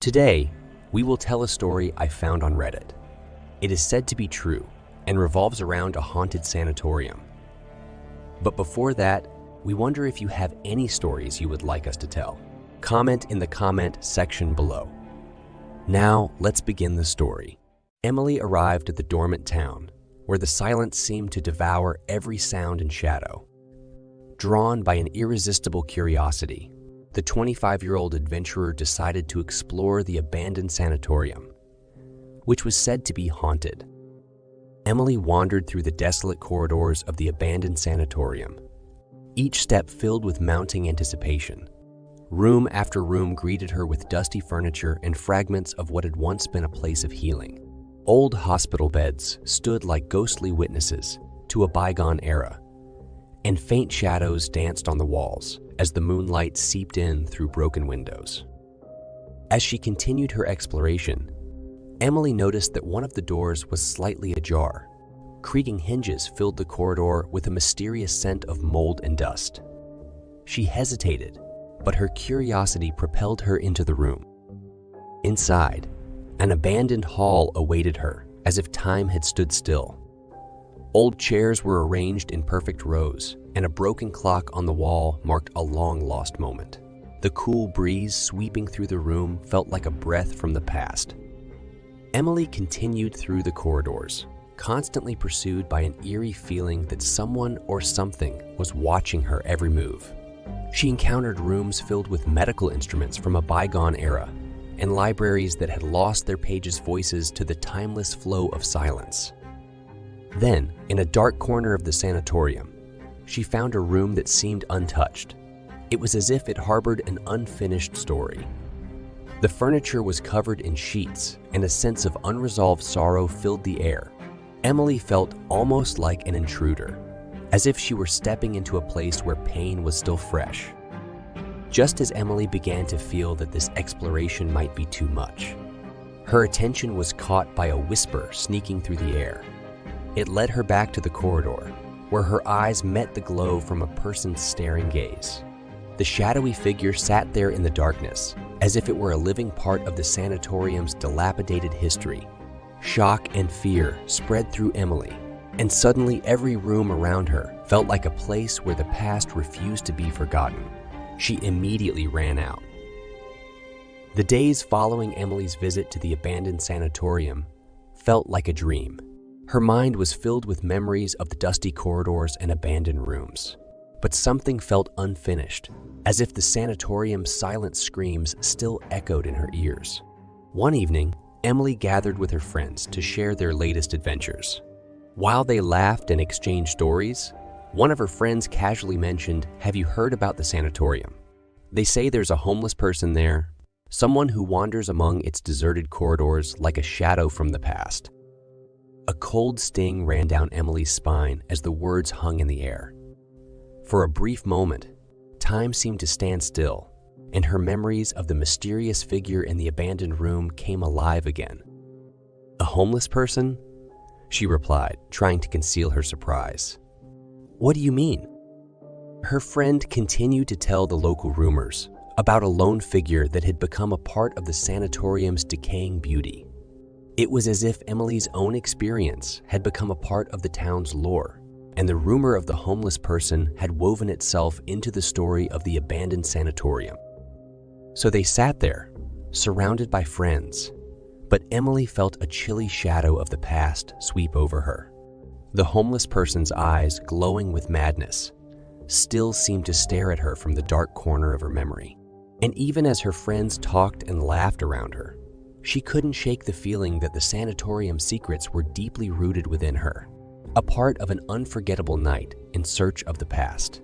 Today, we will tell a story I found on Reddit. It is said to be true and revolves around a haunted sanatorium. But before that, we wonder if you have any stories you would like us to tell. Comment in the comment section below. Now, let's begin the story. Emily arrived at the dormant town, where the silence seemed to devour every sound and shadow. Drawn by an irresistible curiosity, the 25-year-old adventurer decided to explore the abandoned sanatorium, which was said to be haunted. Emily wandered through the desolate corridors of the abandoned sanatorium, each step filled with mounting anticipation. Room after room greeted her with dusty furniture and fragments of what had once been a place of healing. Old hospital beds stood like ghostly witnesses to a bygone era, and faint shadows danced on the walls as the moonlight seeped in through broken windows. As she continued her exploration, Emily noticed that one of the doors was slightly ajar. Creaking hinges filled the corridor with a mysterious scent of mold and dust. She hesitated, but her curiosity propelled her into the room. Inside, an abandoned hall awaited her, as if time had stood still. Old chairs were arranged in perfect rows, and a broken clock on the wall marked a long-lost moment. The cool breeze sweeping through the room felt like a breath from the past. Emily continued through the corridors, constantly pursued by an eerie feeling that someone or something was watching her every move. She encountered rooms filled with medical instruments from a bygone era, and libraries that had lost their pages' voices to the timeless flow of silence. Then, in a dark corner of the sanatorium, she found a room that seemed untouched. It was as if it harbored an unfinished story. The furniture was covered in sheets, and a sense of unresolved sorrow filled the air. Emily felt almost like an intruder, as if she were stepping into a place where pain was still fresh. Just as Emily began to feel that this exploration might be too much, her attention was caught by a whisper sneaking through the air. It led her back to the corridor, where her eyes met the glow from a person's staring gaze. The shadowy figure sat there in the darkness, as if it were a living part of the sanatorium's dilapidated history. Shock and fear spread through Emily, and suddenly every room around her felt like a place where the past refused to be forgotten. She immediately ran out. The days following Emily's visit to the abandoned sanatorium felt like a dream. Her mind was filled with memories of the dusty corridors and abandoned rooms. But something felt unfinished, as if the sanatorium's silent screams still echoed in her ears. One evening, Emily gathered with her friends to share their latest adventures. While they laughed and exchanged stories, one of her friends casually mentioned, "Have you heard about the sanatorium? They say there's a homeless person there, someone who wanders among its deserted corridors like a shadow from the past." A cold sting ran down Emily's spine as the words hung in the air. For a brief moment, time seemed to stand still, and her memories of the mysterious figure in the abandoned room came alive again. "A homeless person?" she replied, trying to conceal her surprise. "What do you mean?" Her friend continued to tell the local rumors about a lone figure that had become a part of the sanatorium's decaying beauty. It was as if Emily's own experience had become a part of the town's lore, and the rumor of the homeless person had woven itself into the story of the abandoned sanatorium. So they sat there, surrounded by friends, but Emily felt a chilly shadow of the past sweep over her. The homeless person's eyes, glowing with madness, still seemed to stare at her from the dark corner of her memory. And even as her friends talked and laughed around her, she couldn't shake the feeling that the sanatorium's secrets were deeply rooted within her, a part of an unforgettable night in search of the past.